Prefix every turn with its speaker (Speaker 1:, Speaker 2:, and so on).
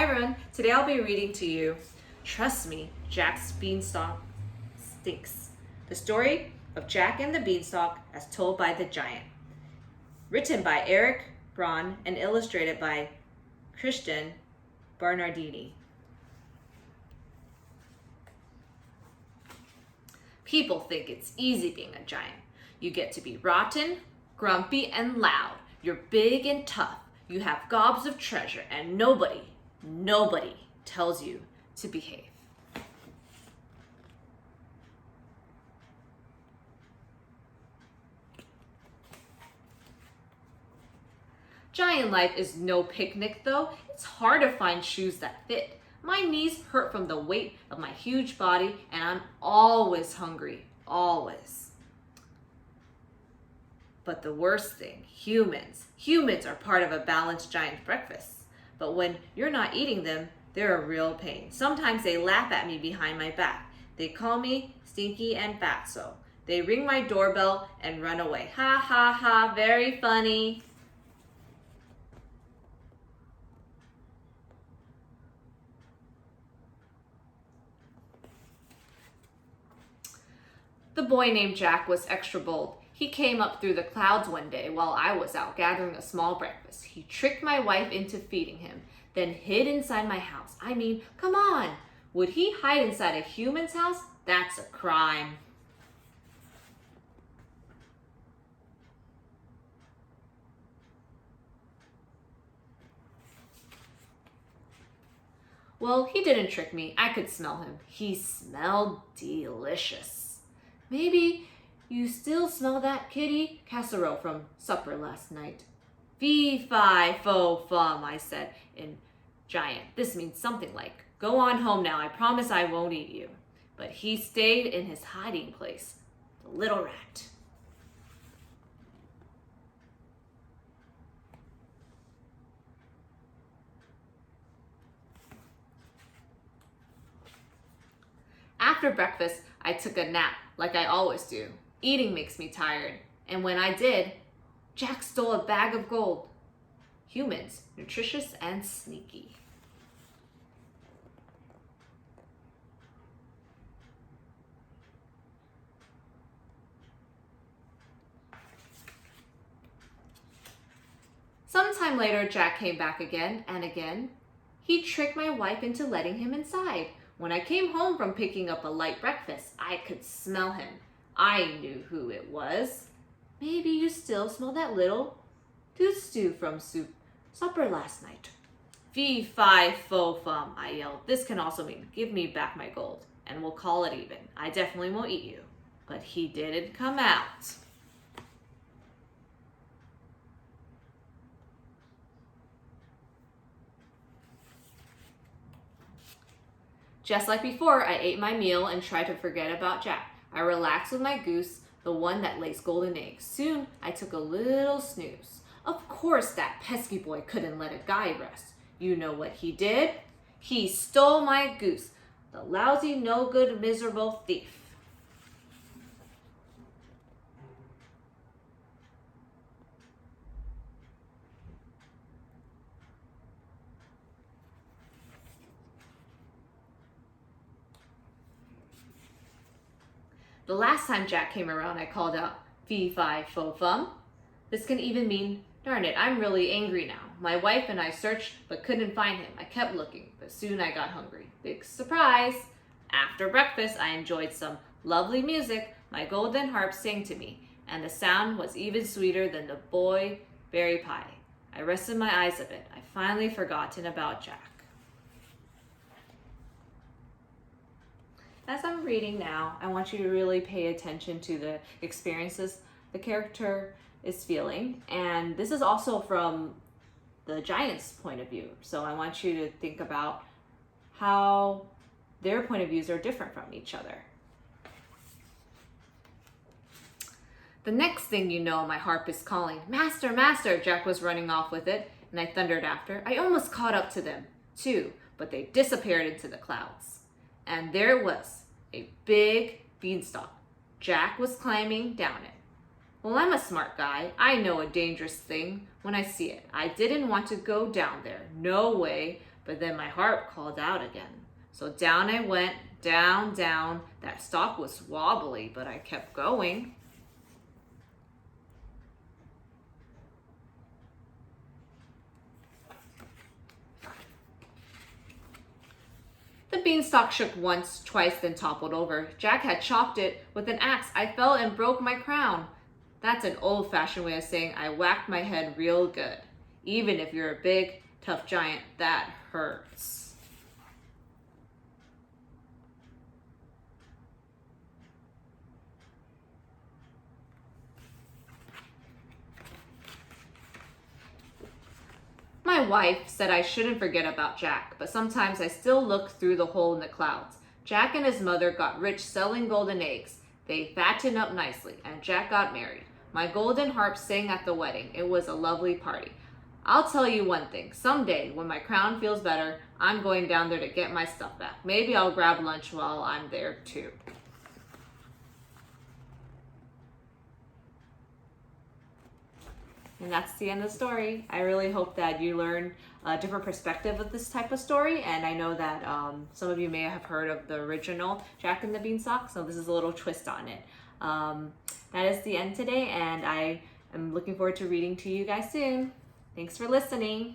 Speaker 1: everyone, today I'll be reading to you Trust Me, Jack's Beanstalk Stinks. The story of Jack and the Beanstalk as told by the giant. Written by Eric Braun and illustrated by Cristian Bernardini. People think it's easy being a giant. You get to be rotten, grumpy, and loud. You're big and tough. You have gobs of treasure, and nobody tells you to behave. Giant life is no picnic though. It's hard to find shoes that fit. My knees hurt from the weight of my huge body, and I'm always hungry, always. But the worst thing, humans are part of a balanced giant breakfast. But when you're not eating them, they're a real pain. Sometimes they laugh at me behind my back. They call me stinky and fatso. They ring my doorbell and run away. Ha ha ha, very funny. The boy named Jack was extra bold. He came up through the clouds one day while I was out gathering a small breakfast. He tricked my wife into feeding him, then hid inside my house. I mean, come on! Would he hide inside a human's house? That's a crime. Well, he didn't trick me. I could smell him. He smelled delicious. Maybe you still smell that kitty casserole from supper last night. Fee, fi, fo, fum, I said in giant. This means something like, go on home now, I promise I won't eat you. But he stayed in his hiding place, the little rat. After breakfast, I took a nap like I always do. Eating makes me tired, and when I did, Jack stole a bag of gold. Humans, nutritious and sneaky. Sometime later, Jack came back again and again. He tricked my wife into letting him inside. When I came home from picking up a light breakfast, I could smell him. I knew who it was. Maybe you still smell that little tooth stew from supper last night. Fee, fi, fo, fum, I yelled. This can also mean give me back my gold, and we'll call it even. I definitely won't eat you. But he didn't come out. Just like before, I ate my meal and tried to forget about Jack. I relaxed with my goose, the one that lays golden eggs. Soon, I took a little snooze. Of course, that pesky boy couldn't let a guy rest. You know what he did? He stole my goose, the lousy, no-good, miserable thief. The last time Jack came around, I called out, fee, fi, fo, fum. This can even mean, darn it, I'm really angry now. My wife and I searched but couldn't find him. I kept looking, but soon I got hungry. Big surprise! After breakfast, I enjoyed some lovely music. My golden harp sang to me, and the sound was even sweeter than the boy berry pie. I rested my eyes a bit. I finally forgotten about Jack. As I'm reading now, I want you to really pay attention to the experiences the character is feeling. And this is also from the giant's point of view. So I want you to think about how their point of views are different from each other. The next thing you know, my harp is calling, Master, Master! Jack was running off with it, and I thundered after. I almost caught up to them, too, but they disappeared into the clouds. And there it was, a big beanstalk. Jack was climbing down it. Well, I'm a smart guy. I know a dangerous thing when I see it. I didn't want to go down there. No way. but then my heart called out again. So down I went, down, down. That stalk was wobbly, but I kept going. The beanstalk shook once, twice, then toppled over. Jack had chopped it with an axe. I fell and broke my crown. That's an old-fashioned way of saying I whacked my head real good. Even if you're a big, tough giant, that hurts. My wife said I shouldn't forget about Jack, but sometimes I still look through the hole in the clouds. Jack and his mother got rich selling golden eggs. They fattened up nicely, and Jack got married. My golden harp sang at the wedding. It was a lovely party. I'll tell you one thing. Someday, when my crown feels better, I'm going down there to get my stuff back. Maybe I'll grab lunch while I'm there too. And that's the end of the story. I really hope that you learn a different perspective of this type of story. And I know that some of you may have heard of the original Jack and the Beanstalk, so this is a little twist on it. That is the end today, and I am looking forward to reading to you guys soon. Thanks for listening.